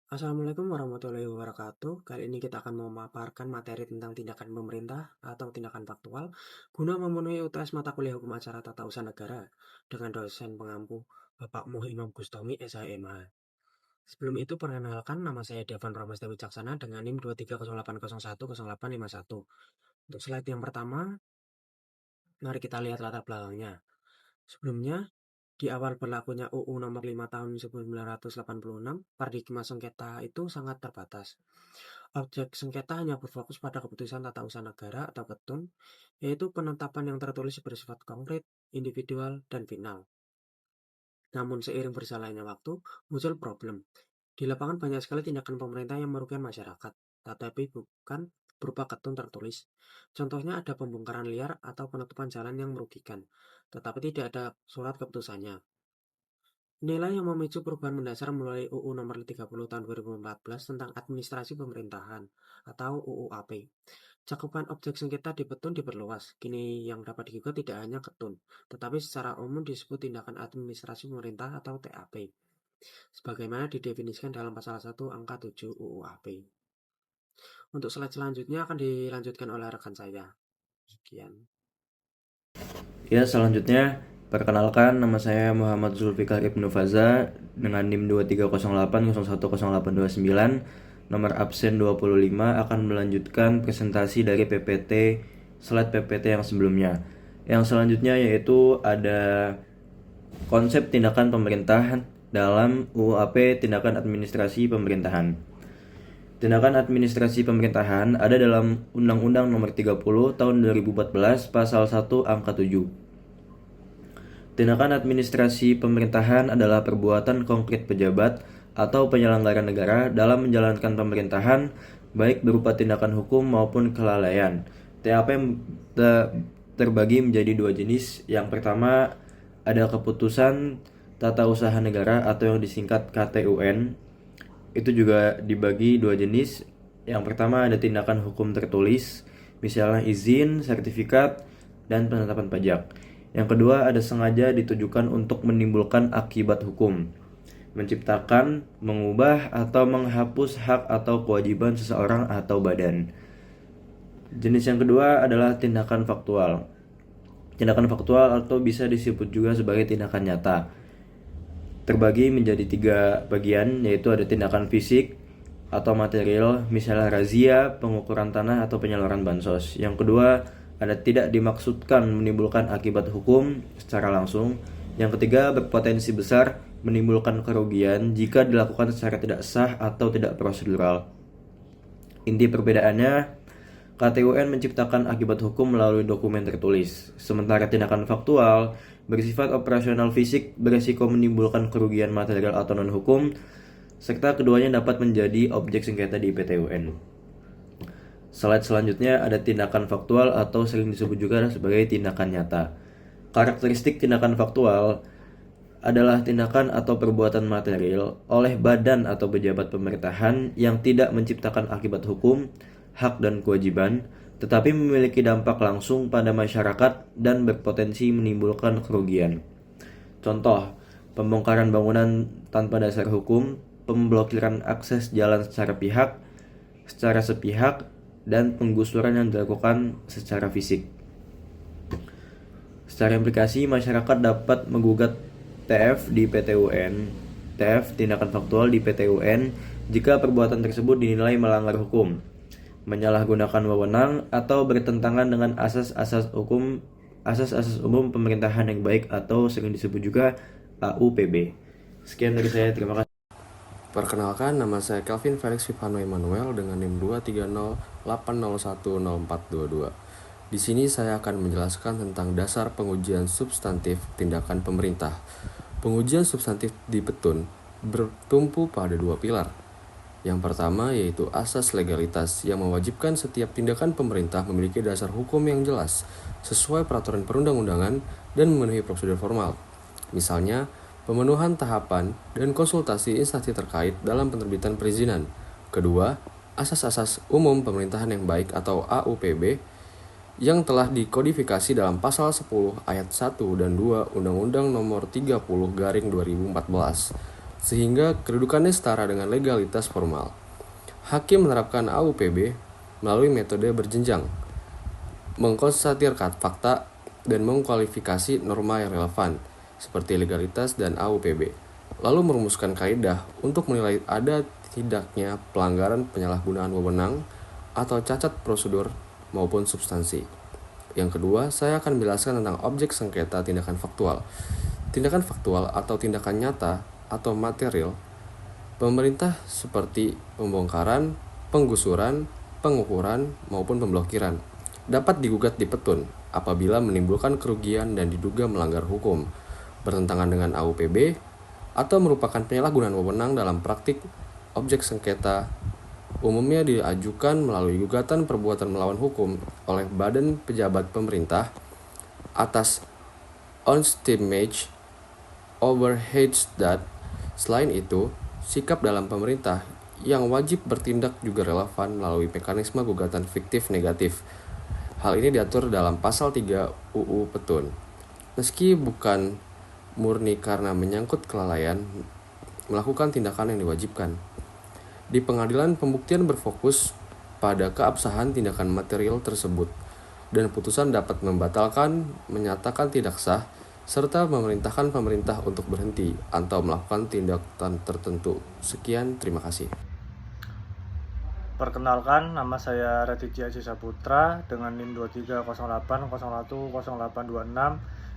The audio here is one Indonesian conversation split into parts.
Assalamualaikum warahmatullahi wabarakatuh. Kali ini kita akan memaparkan materi tentang tindakan pemerintah atau tindakan faktual guna memenuhi UTS mata kuliah hukum acara tata usaha negara dengan dosen pengampu Bapak Imam Gustomi SHMH. Sebelum itu perkenalkan, nama saya Devan Pramesta Wicaksana dengan NIM 23080100851. Untuk slide yang pertama, mari kita lihat latar belakangnya. Sebelumnya, di awal berlakunya UU Nomor 5 Tahun 1986, paradigma sengketa itu sangat terbatas. Objek sengketa hanya berfokus pada keputusan tata usaha negara atau ketun, yaitu penetapan yang tertulis bersifat konkret, individual, dan final. Namun seiring berjalannya waktu, muncul problem. Di lapangan banyak sekali tindakan pemerintah yang merugikan masyarakat, tetapi bukan berupa ketun tertulis. Contohnya ada pembongkaran liar atau penutupan jalan yang merugikan, tetapi tidak ada surat keputusannya. Inilah yang memicu perubahan mendasar melalui UU Nomor 30 Tahun 2014 tentang Administrasi Pemerintahan atau UUAP. Cakupan objek sengketa di petun diperluas. Kini yang dapat digugat tidak hanya ketun, tetapi secara umum disebut tindakan administrasi pemerintah atau TAP, sebagaimana didefinisikan dalam pasal 1 angka 7 UUAP. Untuk slide selanjutnya akan dilanjutkan oleh rekan saya. Sekian. Ya, selanjutnya perkenalkan, nama saya Muhammad Zulfikar Ibnu Faza dengan NIM 23080101829, nomor absen 25, akan melanjutkan presentasi dari PPT slide PPT yang sebelumnya. Yang selanjutnya yaitu ada konsep tindakan pemerintahan dalam UUAP Tindakan Administrasi Pemerintahan. Tindakan administrasi pemerintahan ada dalam Undang-Undang Nomor 30 Tahun 2014 Pasal 1 Angka 7. Tindakan administrasi pemerintahan adalah perbuatan konkret pejabat atau penyelenggara negara dalam menjalankan pemerintahan, baik berupa tindakan hukum maupun kelalaian. TAP terbagi menjadi dua jenis. Yang pertama ada keputusan tata usaha negara atau yang disingkat KTUN. Itu juga dibagi dua jenis. Yang pertama ada tindakan hukum tertulis, misalnya izin, sertifikat, dan penetapan pajak. Yang kedua ada sengaja ditujukan untuk menimbulkan akibat hukum, menciptakan, mengubah, atau menghapus hak atau kewajiban seseorang atau badan. Jenis yang kedua adalah tindakan faktual. Tindakan faktual atau bisa disebut juga sebagai tindakan nyata terbagi menjadi tiga bagian, yaitu ada tindakan fisik atau material, misalnya razia, pengukuran tanah, atau penyaluran bansos. Yang kedua ada tidak dimaksudkan menimbulkan akibat hukum secara langsung. Yang ketiga berpotensi besar menimbulkan kerugian jika dilakukan secara tidak sah atau tidak prosedural. Inti perbedaannya, KTUN menciptakan akibat hukum melalui dokumen tertulis, sementara tindakan faktual bersifat operasional fisik beresiko menimbulkan kerugian material atau non-hukum, serta keduanya dapat menjadi objek sengketa di PT-UN. Slide selanjutnya ada tindakan faktual atau sering disebut juga sebagai tindakan nyata. Karakteristik tindakan faktual adalah tindakan atau perbuatan material oleh badan atau pejabat pemerintahan yang tidak menciptakan akibat hukum, hak dan kewajiban, tetapi memiliki dampak langsung pada masyarakat dan berpotensi menimbulkan kerugian. Contoh, pembongkaran bangunan tanpa dasar hukum, pemblokiran akses jalan secara sepihak, dan penggusuran yang dilakukan secara fisik. Secara implikasi, masyarakat dapat menggugat TF di PT-UN, TF tindakan faktual di PT-UN jika perbuatan tersebut dinilai melanggar hukum, menyalahgunakan wewenang, atau bertentangan dengan asas-asas umum pemerintahan yang baik atau sering disebut juga AUPB. Sekian dari saya, terima kasih. Perkenalkan, nama saya Kelvin Felix Vivano Emmanuel dengan NIM 23080100422. Di sini saya akan menjelaskan tentang dasar pengujian substantif tindakan pemerintah. Pengujian substantif di petun bertumpu pada dua pilar. Yang pertama yaitu asas legalitas yang mewajibkan setiap tindakan pemerintah memiliki dasar hukum yang jelas, sesuai peraturan perundang-undangan dan memenuhi prosedur formal. Misalnya, pemenuhan tahapan dan konsultasi instansi terkait dalam penerbitan perizinan. Kedua, asas-asas umum pemerintahan yang baik atau AUPB yang telah dikodifikasi dalam pasal 10 ayat 1 dan 2 Undang-Undang Nomor 30/2014. sehingga kedudukannya setara dengan legalitas formal. Hakim menerapkan AUPB melalui metode berjenjang, mengkonstatirkan fakta, dan mengkualifikasi norma yang relevan, seperti legalitas dan AUPB, lalu merumuskan kaidah untuk menilai ada tidaknya pelanggaran penyalahgunaan wewenang atau cacat prosedur maupun substansi. Yang kedua, saya akan menjelaskan tentang objek sengketa tindakan faktual. Tindakan faktual atau tindakan nyata atau material pemerintah seperti pembongkaran, penggusuran, pengukuran, maupun pemblokiran dapat digugat di petun apabila menimbulkan kerugian dan diduga melanggar hukum, bertentangan dengan AUPB, atau merupakan penyalahgunaan wewenang dalam praktik. Objek sengketa umumnya diajukan melalui gugatan perbuatan melawan hukum oleh badan pejabat pemerintah atas unstimate overheads that. Selain itu, sikap dalam pemerintah yang wajib bertindak juga relevan melalui mekanisme gugatan fiktif negatif. Hal ini diatur dalam pasal 3 UU Petun. Meski bukan murni karena menyangkut kelalaian melakukan tindakan yang diwajibkan. Di pengadilan, pembuktian berfokus pada keabsahan tindakan material tersebut, dan putusan dapat membatalkan, menyatakan tidak sah, serta memerintahkan pemerintah untuk berhenti atau melakukan tindakan tertentu. Sekian, terima kasih. Perkenalkan, nama saya Raditya Aji Saputra dengan NIM 2308010826.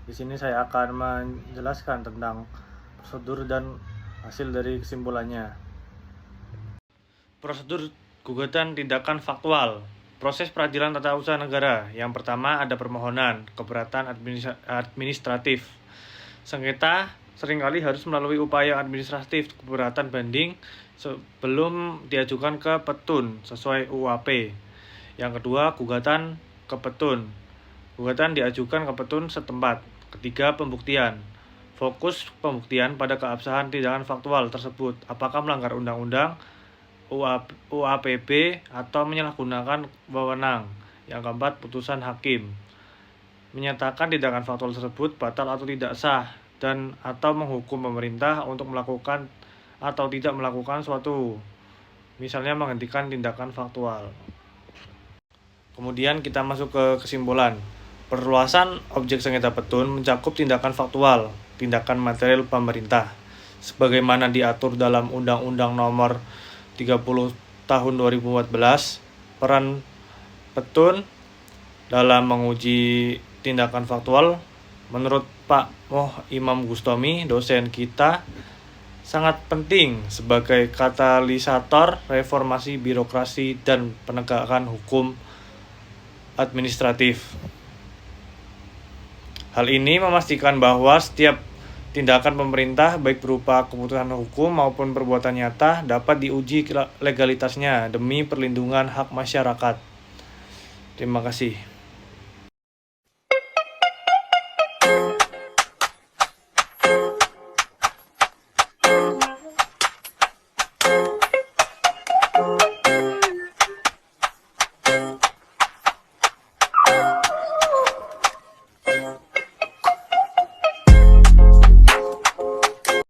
Di sini saya akan menjelaskan tentang prosedur dan hasil dari kesimpulannya. Prosedur gugatan tindakan faktual. Proses peradilan tata usaha negara. Yang pertama ada permohonan, keberatan administratif. Sengketa seringkali harus melalui upaya administratif keberatan banding sebelum diajukan ke petun sesuai UAP. Yang kedua, gugatan ke petun. Gugatan diajukan ke petun setempat. Ketiga, pembuktian. Fokus pembuktian pada keabsahan tindakan faktual tersebut, apakah melanggar undang-undang, UAPB, atau menyalahgunakan wewenang. Yang keempat, putusan hakim. Menyatakan tindakan faktual tersebut batal atau tidak sah, dan atau menghukum pemerintah untuk melakukan atau tidak melakukan suatu, misalnya menghentikan tindakan faktual. Kemudian kita masuk ke kesimpulan. Perluasan objek sengketa petun mencakup tindakan faktual, tindakan material pemerintah, sebagaimana diatur dalam Undang-Undang Nomor 30 Tahun 2014. Peran petun dalam menguji tindakan faktual, menurut Pak Moh Imam Gustomi, dosen kita, sangat penting sebagai katalisator reformasi birokrasi dan penegakan hukum administratif. Hal ini memastikan bahwa setiap tindakan pemerintah, baik berupa keputusan hukum maupun perbuatan nyata, dapat diuji legalitasnya demi perlindungan hak masyarakat. Terima kasih.